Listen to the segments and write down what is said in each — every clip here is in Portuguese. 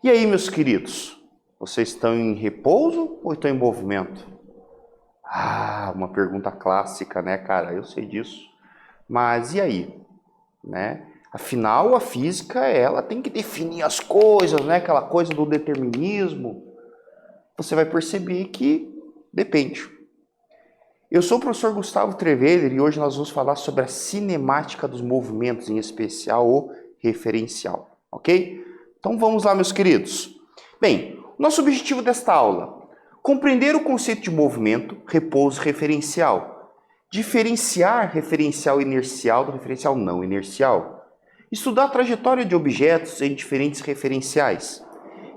E aí, meus queridos, vocês estão em repouso ou estão em movimento? Ah, uma pergunta clássica, né, cara? Eu sei disso. Mas e aí, né? Afinal, a física, ela tem que definir as coisas, né? Aquela coisa do determinismo. Você vai perceber que depende. Eu sou o professor Gustavo Treveller e hoje nós vamos falar sobre a cinemática dos movimentos, em especial o referencial, ok? Então vamos lá, meus queridos. Bem, nosso objetivo desta aula: compreender o conceito de movimento, repouso referencial, diferenciar referencial inercial do referencial não inercial, estudar a trajetória de objetos em diferentes referenciais,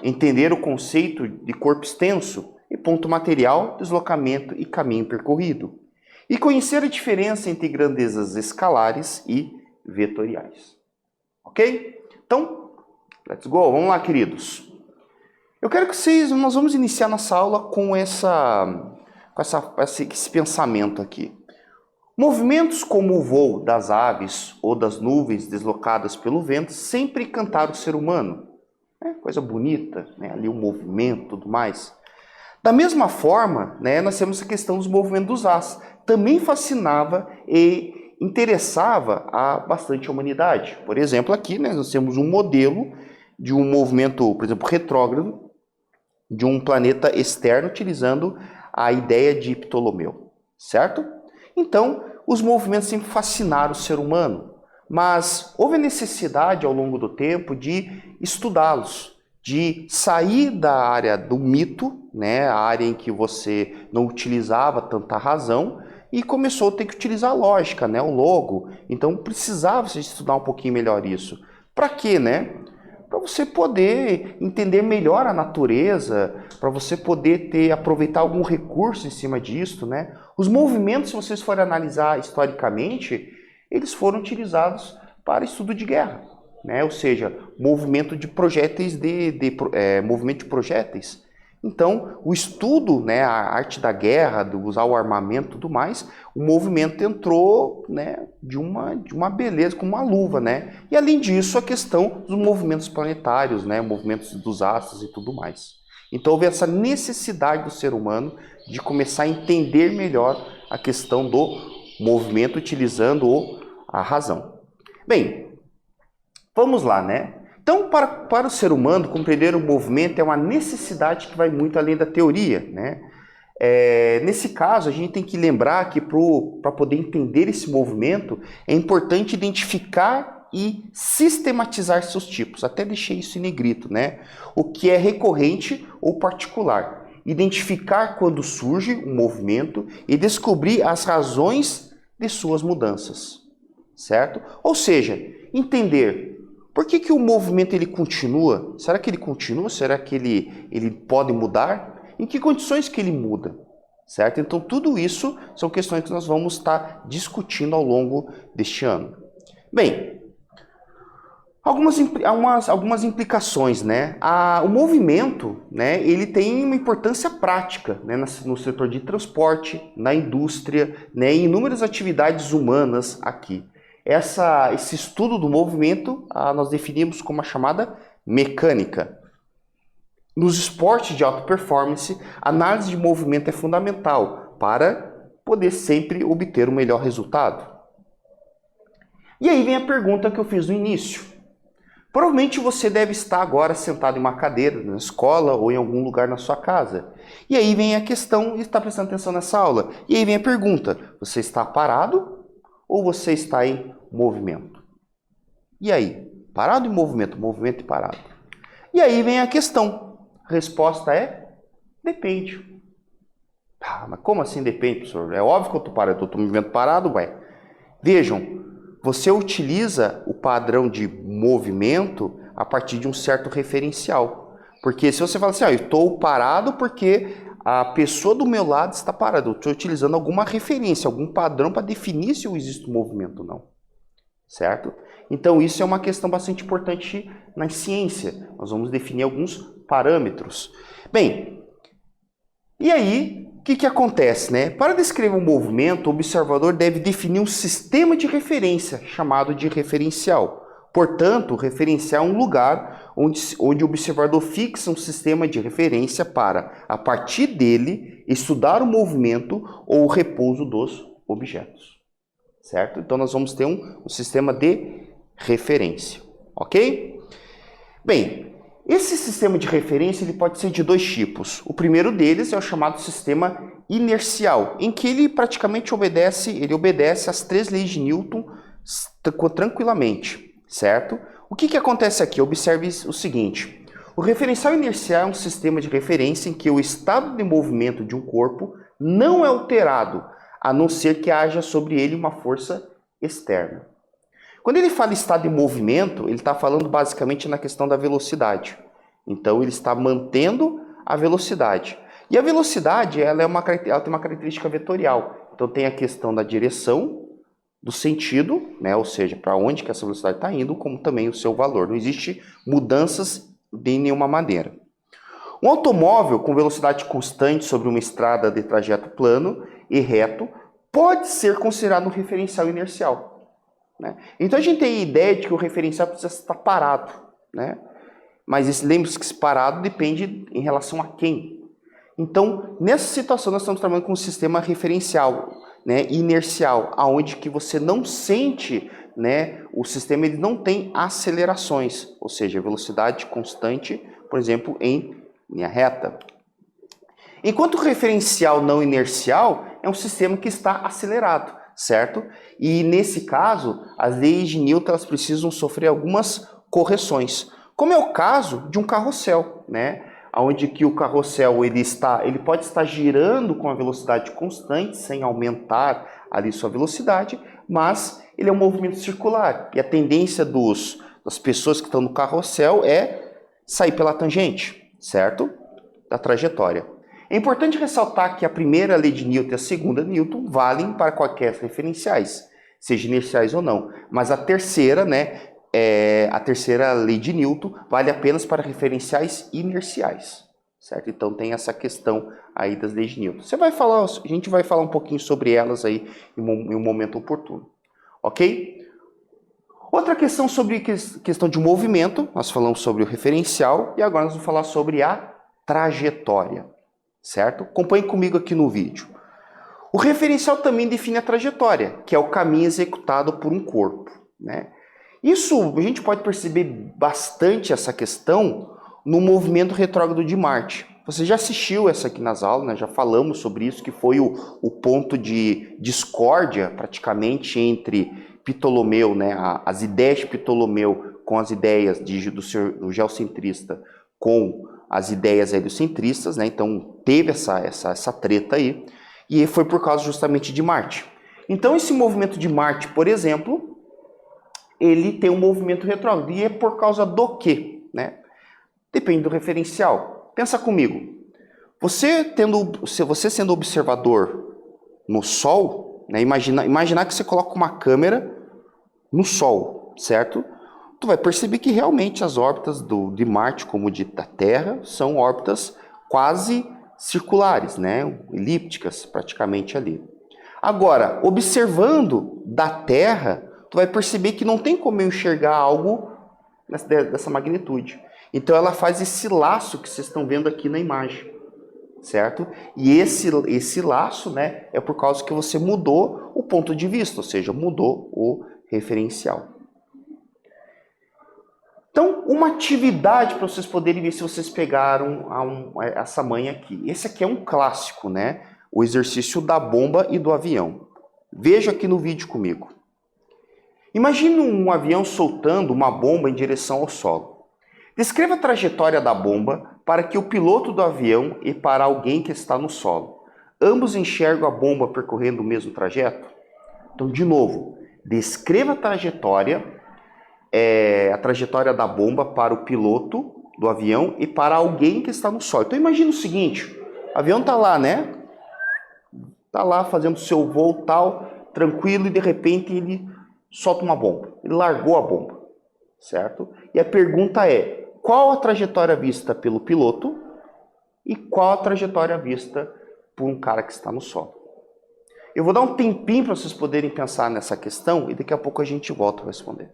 entender o conceito de corpo extenso e ponto material, deslocamento e caminho percorrido, e conhecer a diferença entre grandezas escalares e vetoriais. Ok? Então, let's go! Vamos lá, queridos. Eu quero que nós vamos iniciar nossa aula com esse pensamento aqui. Movimentos como o voo das aves ou das nuvens deslocadas pelo vento sempre encantaram o ser humano. Coisa bonita, né? Ali o movimento e tudo mais. Da mesma forma, né, nós temos a questão dos movimentos dos astros. Também fascinava e interessava bastante a humanidade. Por exemplo, aqui, né, nós temos um modelo de um movimento, por exemplo, retrógrado, de um planeta externo, utilizando a ideia de Ptolomeu, certo? Então, os movimentos sempre fascinaram o ser humano, mas houve necessidade ao longo do tempo de estudá-los, de sair da área do mito, né, a área em que você não utilizava tanta razão, e começou a ter que utilizar a lógica, né, o logo. Então precisava se estudar um pouquinho melhor isso. Para quê, né? Para você poder entender melhor a natureza, para você poder aproveitar algum recurso em cima disso, né? Os movimentos, se vocês forem analisar historicamente, eles foram utilizados para estudo de guerra, né? Ou seja, movimento de projéteis, movimento de projéteis. Então, o estudo, né, a arte da guerra, de usar o armamento e tudo mais, o movimento entrou, né, de uma beleza, com uma luva, né? E além disso, a questão dos movimentos planetários, né, movimentos dos astros e tudo mais. Então, houve essa necessidade do ser humano de começar a entender melhor a questão do movimento utilizando a razão. Bem, vamos lá, né? Então, para o ser humano, compreender o movimento é uma necessidade que vai muito além da teoria, né? Nesse caso, a gente tem que lembrar que para poder entender esse movimento, é importante identificar e sistematizar seus tipos. Até deixei isso em negrito, né? O que é recorrente ou particular. Identificar quando surge um movimento e descobrir as razões de suas mudanças, certo? Ou seja, entender por que o movimento ele continua? Será que ele continua? Será que ele pode mudar? Em que condições que ele muda? Certo? Então, tudo isso são questões que nós vamos estar discutindo ao longo deste ano. Bem, algumas implicações, né? O movimento, né, ele tem uma importância prática, né, no setor de transporte, na indústria, né, em inúmeras atividades humanas aqui. Esse estudo do movimento nós definimos como a chamada mecânica. Nos esportes de alta performance, a análise de movimento é fundamental para poder sempre obter o melhor resultado. E aí vem a pergunta que eu fiz no início. Provavelmente você deve estar agora sentado em uma cadeira, na escola ou em algum lugar na sua casa. E aí vem a questão, e está prestando atenção nessa aula. E aí vem a pergunta, você está parado ou você está em movimento? E aí? Parado e movimento, movimento e parado. E aí vem a questão. A resposta é: depende. Mas como assim depende, professor? É óbvio que eu estou parado, eu estou movimento parado, ué. Vejam, você utiliza o padrão de movimento a partir de um certo referencial. Porque se você fala assim, eu estou parado porque a pessoa do meu lado está parada, eu estou utilizando alguma referência, algum padrão para definir se existe um movimento ou não. Certo? Então isso é uma questão bastante importante na ciência. Nós vamos definir alguns parâmetros. Bem, e aí, o que acontece, né? Para descrever um movimento, o observador deve definir um sistema de referência, chamado de referencial. Portanto, referencial é um lugar onde o observador fixa um sistema de referência para, a partir dele, estudar o movimento ou o repouso dos objetos. Certo? Então, nós vamos ter um sistema de referência. Ok? Bem, esse sistema de referência ele pode ser de dois tipos. O primeiro deles é o chamado sistema inercial, em que ele praticamente obedece às 3 leis de Newton tranquilamente. Certo? O que acontece aqui? Observe o seguinte. O referencial inercial é um sistema de referência em que o estado de movimento de um corpo não é alterado, a não ser que haja sobre ele uma força externa. Quando ele fala estado de movimento, ele está falando basicamente na questão da velocidade. Então, ele está mantendo a velocidade. E a velocidade ela tem uma característica vetorial. Então, tem a questão da direção, do sentido, né? Ou seja, para onde que essa velocidade está indo, como também o seu valor. Não existe mudanças de nenhuma maneira. Um automóvel com velocidade constante sobre uma estrada de trajeto plano e reto pode ser considerado um referencial inercial. Né? Então a gente tem a ideia de que o referencial precisa estar parado. Né? Mas lembre-se que esse parado depende em relação a quem. Então, nessa situação, nós estamos trabalhando com um sistema referencial, né, inercial, onde que você não sente, né, o sistema ele não tem acelerações, ou seja, velocidade constante, por exemplo, em linha reta. Enquanto o referencial não inercial é um sistema que está acelerado, certo? E nesse caso, as leis de Newton elas precisam sofrer algumas correções, como é o caso de um carrossel, né? Onde que o carrossel ele pode estar girando com a velocidade constante, sem aumentar ali sua velocidade, mas ele é um movimento circular. E a tendência das pessoas que estão no carrossel é sair pela tangente, certo? Da trajetória. É importante ressaltar que a primeira lei de Newton e a segunda Newton valem para quaisquer referenciais, seja inerciais ou não. Mas a terceira, né? A terceira lei de Newton vale apenas para referenciais inerciais, certo? Então tem essa questão aí das leis de Newton. A gente vai falar um pouquinho sobre elas aí em um momento oportuno, ok? Outra questão sobre questão de movimento, nós falamos sobre o referencial e agora nós vamos falar sobre a trajetória, certo? Acompanhe comigo aqui no vídeo. O referencial também define a trajetória, que é o caminho executado por um corpo, né? Isso, a gente pode perceber bastante essa questão no movimento retrógrado de Marte. Você já assistiu essa aqui nas aulas, né? Já falamos sobre isso, que foi o ponto de discórdia, praticamente, entre Ptolomeu, né? As ideias de Ptolomeu com as ideias do geocentrista com as ideias heliocentristas, né? Então, teve essa treta aí, e foi por causa justamente de Marte. Então, esse movimento de Marte, por exemplo, ele tem um movimento retrógrado. E é por causa do quê? Né? Depende do referencial. Pensa comigo. Você sendo observador no Sol, né? Imaginar que você coloca uma câmera no Sol, certo? Tu vai perceber que realmente as órbitas de Marte, como da Terra, são órbitas quase circulares, né? Elípticas, praticamente ali. Agora, observando da Terra, tu vai perceber que não tem como eu enxergar algo dessa magnitude. Então ela faz esse laço que vocês estão vendo aqui na imagem, certo? E esse laço, né, é por causa que você mudou o ponto de vista, ou seja, mudou o referencial. Então, uma atividade para vocês poderem ver se vocês pegaram essa manha aqui. Esse aqui é um clássico, né? O exercício da bomba e do avião. Veja aqui no vídeo comigo. Imagine um avião soltando uma bomba em direção ao solo. Descreva a trajetória da bomba para que o piloto do avião e para alguém que está no solo. Ambos enxergam a bomba percorrendo o mesmo trajeto? Então, de novo, descreva a trajetória da bomba para o piloto do avião e para alguém que está no solo. Então, imagine o seguinte, o avião está lá, né? Está lá fazendo seu voo tal, tranquilo, e de repente ele solta uma bomba. Ele largou a bomba, certo? E a pergunta é, qual a trajetória vista pelo piloto e qual a trajetória vista por um cara que está no solo? Eu vou dar um tempinho para vocês poderem pensar nessa questão e daqui a pouco a gente volta a responder.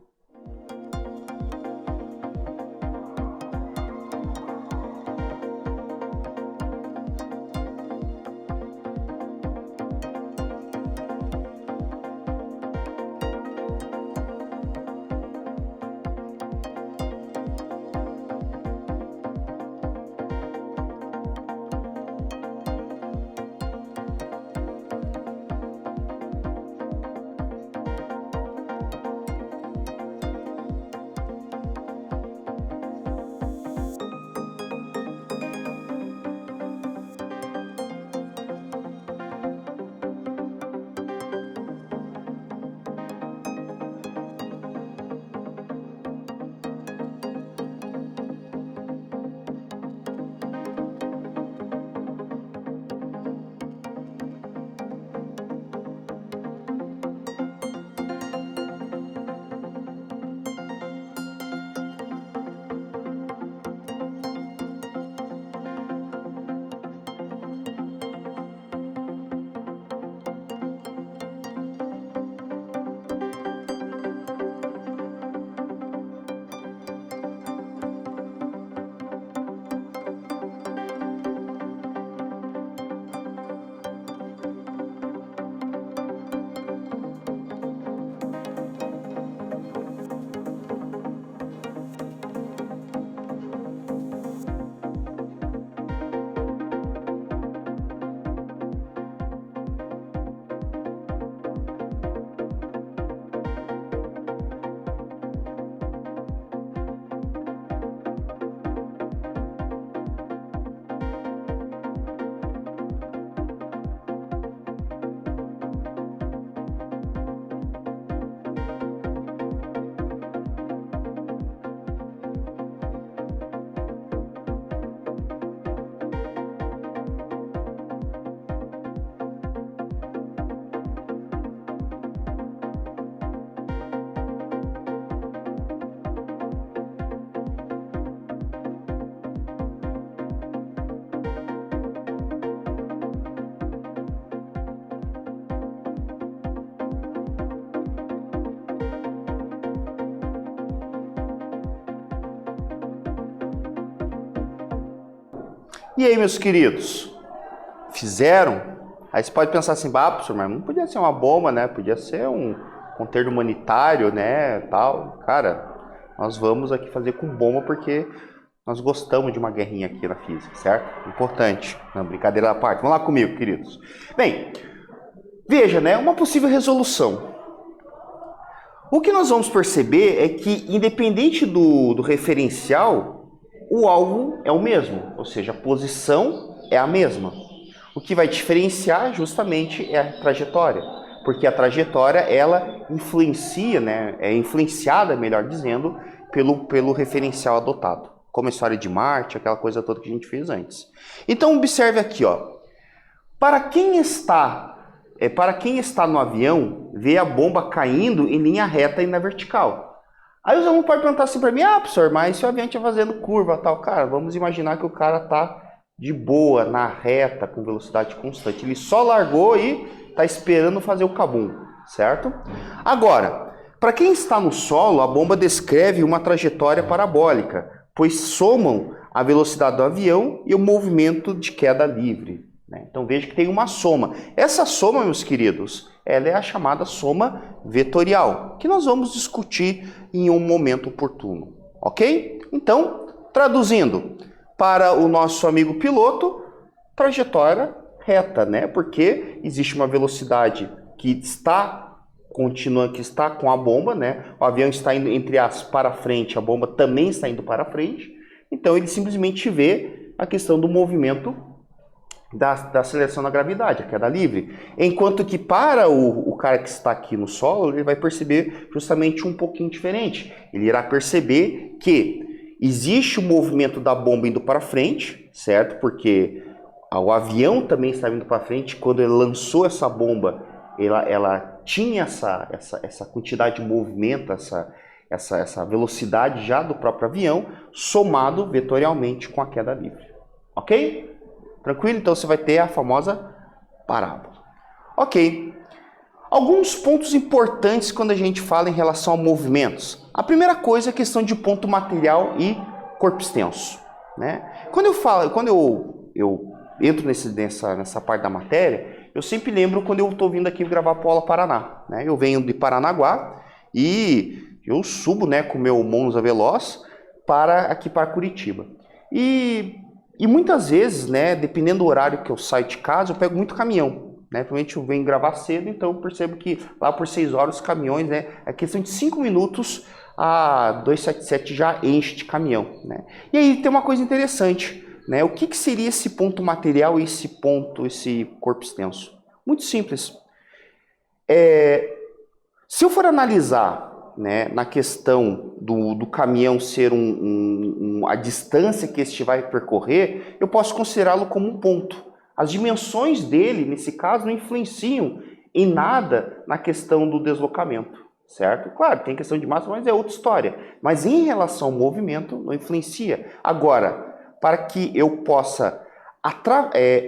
E aí, meus queridos, fizeram? Aí você pode pensar assim, professor, mas não podia ser uma bomba, né? Podia ser um conteúdo humanitário, né? Tal. Cara, nós vamos aqui fazer com bomba porque nós gostamos de uma guerrinha aqui na física, certo? Importante. Não, brincadeira à parte. Vamos lá comigo, queridos. Bem, veja, né? Uma possível resolução. O que nós vamos perceber é que, independente do referencial, o alvo é o mesmo, ou seja, a posição é a mesma. O que vai diferenciar justamente é a trajetória, porque a trajetória ela influencia, né, é influenciada, melhor dizendo, pelo referencial adotado, como a história de Marte, aquela coisa toda que a gente fez antes. Então observe aqui, ó, para quem está no avião, vê a bomba caindo em linha reta e na vertical. Aí os alunos podem perguntar assim para mim, professor, mas se o avião estiver fazendo curva tal, cara, vamos imaginar que o cara está de boa, na reta, com velocidade constante. Ele só largou e está esperando fazer o cabum, certo? Agora, para quem está no solo, a bomba descreve uma trajetória parabólica, pois somam a velocidade do avião e o movimento de queda livre. Então veja que tem uma soma. Essa soma, meus queridos, ela é a chamada soma vetorial, que nós vamos discutir em um momento oportuno, ok? Então, traduzindo para o nosso amigo piloto, trajetória reta, né? Porque existe uma velocidade que está continuando, que está com a bomba, né? O avião está indo, entre as para frente, a bomba também está indo para frente. Então ele simplesmente vê a questão do movimento da aceleração da gravidade, a queda livre. Enquanto que para o cara que está aqui no solo, ele vai perceber justamente um pouquinho diferente. Ele irá perceber que existe o movimento da bomba indo para frente, certo? Porque o avião também está indo para frente. Quando ele lançou essa bomba, ela tinha essa quantidade de movimento, essa velocidade já do próprio avião, somado vetorialmente com a queda livre. Ok? Tranquilo? Então você vai ter a famosa parábola. Ok. Alguns pontos importantes quando a gente fala em relação a movimentos. A primeira coisa é a questão de ponto material e corpo extenso, né? Quando eu entro nessa parte da matéria, eu sempre lembro quando eu estou vindo aqui gravar para o Aula Paraná, né? Eu venho de Paranaguá e eu subo, né, com o meu Monza Veloz aqui para Curitiba. E muitas vezes, né, dependendo do horário que eu saio de casa, eu pego muito caminhão, né? Provavelmente eu venho gravar cedo, então eu percebo que lá por 6 horas os caminhões, né, é questão de 5 minutos a 277 já enche de caminhão, né? E aí tem uma coisa interessante, né? O que seria esse ponto material e esse corpo extenso? Muito simples. Se eu for analisar, né, na questão do caminhão ser a distância que este vai percorrer, eu posso considerá-lo como um ponto. As dimensões dele, nesse caso, não influenciam em nada na questão do deslocamento, certo? Claro, tem questão de massa, mas é outra história. Mas em relação ao movimento, não influencia. Agora, para que eu possa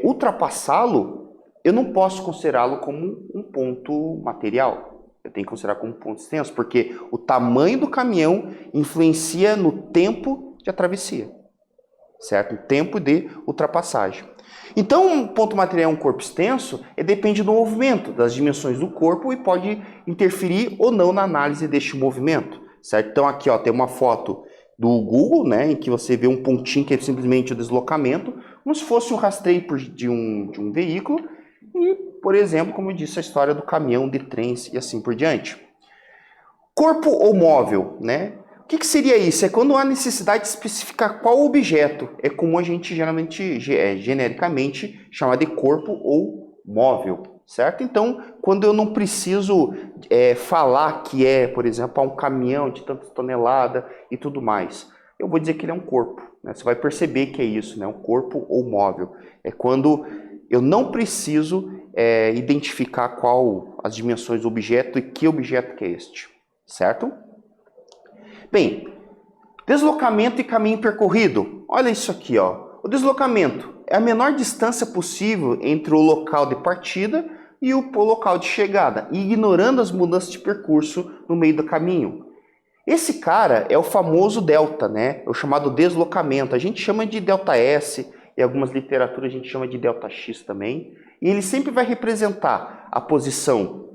ultrapassá-lo, eu não posso considerá-lo como um ponto material. Eu tenho que considerar como ponto extenso, porque o tamanho do caminhão influencia no tempo de travessia, certo? O tempo de ultrapassagem. Então, um ponto material, um corpo extenso, depende do movimento, das dimensões do corpo e pode interferir ou não na análise deste movimento, certo? Então, aqui ó, tem uma foto do Google, né, em que você vê um pontinho que é simplesmente o deslocamento, como se fosse um rastreio de um veículo e, por exemplo, como eu disse, a história do caminhão, de trens e assim por diante. Corpo ou móvel, né? O que seria isso? É quando há necessidade de especificar qual objeto. É como a gente geralmente, genericamente, chama de corpo ou móvel, certo? Então, quando eu não preciso falar que por exemplo, um caminhão de tantas toneladas e tudo mais, eu vou dizer que ele é um corpo, né? Você vai perceber que é isso, né? Um corpo ou móvel. É quando eu não preciso identificar qual as dimensões do objeto e que objeto que é este, certo? Bem, deslocamento e caminho percorrido. Olha isso aqui, ó. O deslocamento é a menor distância possível entre o local de partida e o local de chegada, ignorando as mudanças de percurso no meio do caminho. Esse cara é o famoso delta, né? É o chamado deslocamento. A gente chama de delta S. em algumas literaturas a gente chama de ΔX também, e ele sempre vai representar a posição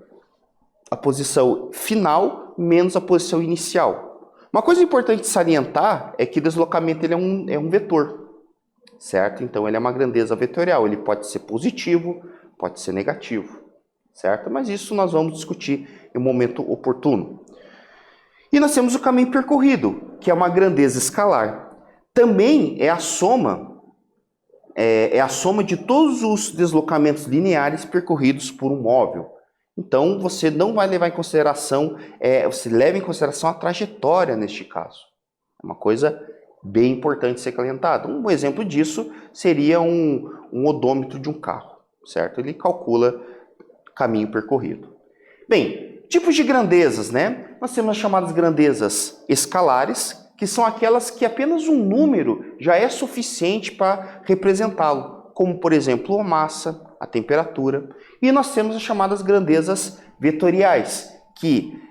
final menos a posição inicial. Uma coisa importante de salientar é que o deslocamento ele é um vetor, certo? Então ele é uma grandeza vetorial, ele pode ser positivo, pode ser negativo, certo? Mas isso nós vamos discutir em um momento oportuno. E nós temos o caminho percorrido, que é uma grandeza escalar. Também é a soma de todos os deslocamentos lineares percorridos por um móvel. Então você não vai levar em consideração, você leva em consideração a trajetória neste caso. É uma coisa bem importante ser calentada. Um exemplo disso seria um odômetro de um carro, certo? Ele calcula caminho percorrido. Bem, tipos de grandezas, né? Nós temos as chamadas grandezas escalares, que são aquelas que apenas um número já é suficiente para representá-lo, como, por exemplo, a massa, a temperatura. E nós temos as chamadas grandezas vetoriais, que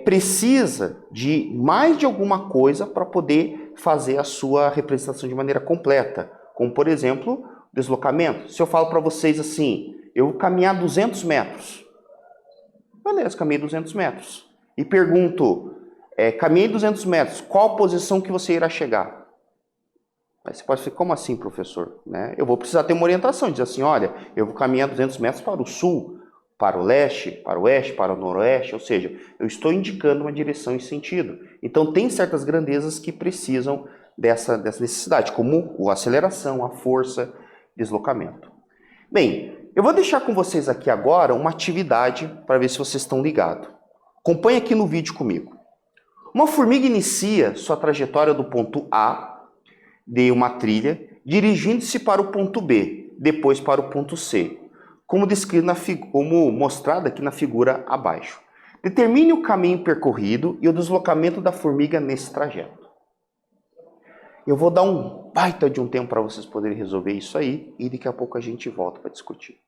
precisa de mais de alguma coisa para poder fazer a sua representação de maneira completa, como, por exemplo, deslocamento. Se eu falo para vocês assim, eu vou caminhar 200 metros. Beleza, caminhei 200 metros. E pergunto, caminhei 200 metros, qual a posição que você irá chegar? Aí você pode dizer, como assim, professor? Né? Eu vou precisar ter uma orientação, dizer assim, olha, eu vou caminhar 200 metros para o sul, para o leste, para o oeste, para o noroeste, ou seja, eu estou indicando uma direção e sentido. Então tem certas grandezas que precisam dessa necessidade, como a aceleração, a força, deslocamento. Bem, eu vou deixar com vocês aqui agora uma atividade para ver se vocês estão ligados. Acompanhe aqui no vídeo comigo. Uma formiga inicia sua trajetória do ponto A de uma trilha, dirigindo-se para o ponto B, depois para o ponto C, como descrito como mostrado aqui na figura abaixo. Determine o caminho percorrido e o deslocamento da formiga nesse trajeto. Eu vou dar um baita de um tempo para vocês poderem resolver isso aí e daqui a pouco a gente volta para discutir.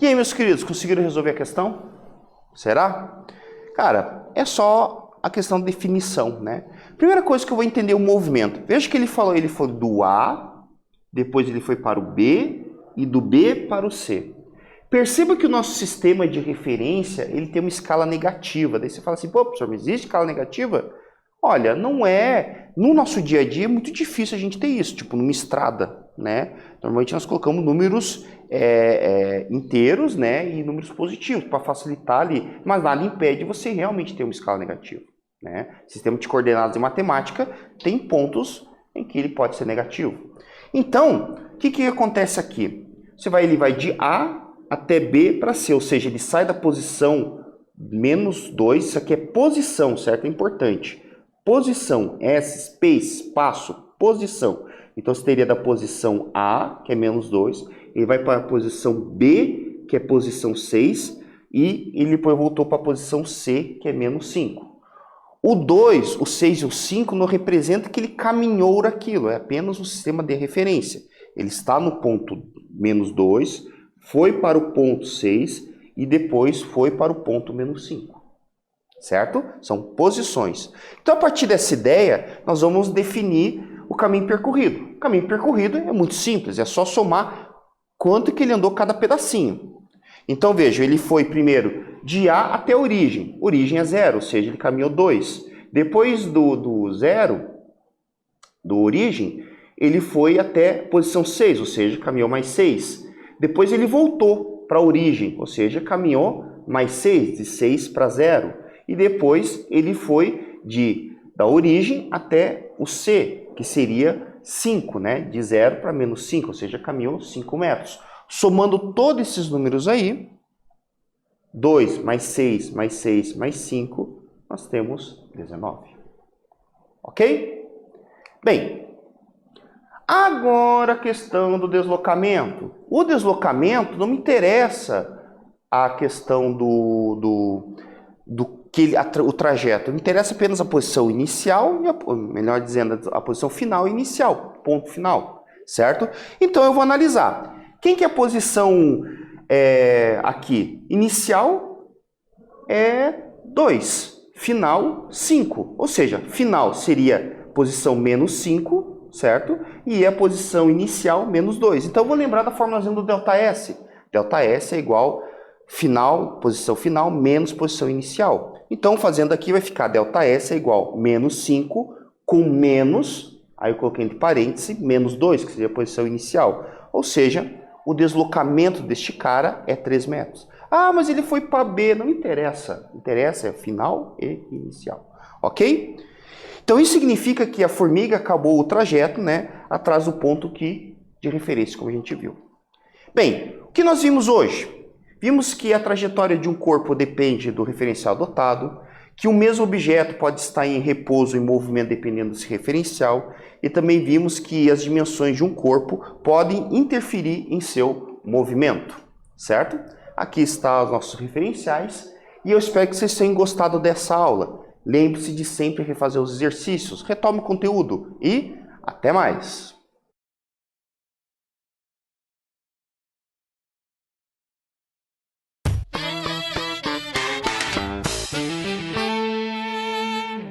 E aí, meus queridos, conseguiram resolver a questão? Será? Cara, é só a questão da definição, né? Primeira coisa que eu vou entender o movimento. Veja que ele foi do A, depois ele foi para o B e do B para o C. Perceba que o nosso sistema de referência, ele tem uma escala negativa. Daí você fala assim, pô, professor, mas existe escala negativa? Olha, não é... No nosso dia a dia é muito difícil a gente ter isso, tipo numa estrada, né? Normalmente nós colocamos números inteiros, né, e números positivos para facilitar ali, mas nada impede você realmente ter uma escala negativa, né? Sistema de coordenadas em matemática tem pontos em que ele pode ser negativo. Então, o que acontece aqui? Ele vai de A até B para C, ou seja, ele sai da posição -2, isso aqui é posição, certo? É importante. Posição, S, space, espaço, posição. Então, você teria da posição A, que é -2, ele vai para a posição B, que é posição 6, e ele depois voltou para a posição C, que é -5. O 2, o 6 e o 5 não representa que ele caminhou aquilo, é apenas um sistema de referência. Ele está no ponto -2, foi para o ponto 6 e depois foi para o ponto -5. Certo? São posições. Então, a partir dessa ideia, nós vamos definir o caminho percorrido. O caminho percorrido é muito simples, é só somar quanto que ele andou cada pedacinho. Então, veja, ele foi primeiro de A até a origem. Origem é 0, ou seja, ele caminhou 2. Depois do 0, do origem, ele foi até posição 6, ou seja, caminhou mais 6. Depois ele voltou para a origem, ou seja, caminhou mais 6, de 6 para 0. E depois ele foi da origem até o C, que seria 5, né? De 0 para -5, ou seja, caminhou 5 metros. Somando todos esses números aí, 2 mais 6 mais 6 mais 5, nós temos 19. Ok? Bem, agora a questão do deslocamento. O deslocamento não me interessa a questão o trajeto. Me interessa apenas a posição inicial, melhor dizendo, a posição final e inicial, ponto final, certo? Então eu vou analisar. Quem que é a posição aqui? Inicial é 2, final 5, ou seja, final seria posição -5, certo? E a posição inicial -2. Então eu vou lembrar da formulazinha do ΔS. ΔS é igual final, posição final, menos posição inicial. Então, fazendo aqui, vai ficar ΔS é igual -5 com menos, aí eu coloquei entre parênteses, -2, que seria a posição inicial. Ou seja, o deslocamento deste cara é 3 metros. Ah, mas ele foi para B, não interessa. Interessa é final e inicial. Ok? Então, isso significa que a formiga acabou o trajeto, né, atrás do ponto de referência, como a gente viu. Bem, o que nós vimos hoje? Vimos que a trajetória de um corpo depende do referencial adotado, que o mesmo objeto pode estar em repouso ou em movimento dependendo desse referencial, e também vimos que as dimensões de um corpo podem interferir em seu movimento, certo? Aqui estão os nossos referenciais, e eu espero que vocês tenham gostado dessa aula. Lembre-se de sempre refazer os exercícios, retome o conteúdo e até mais!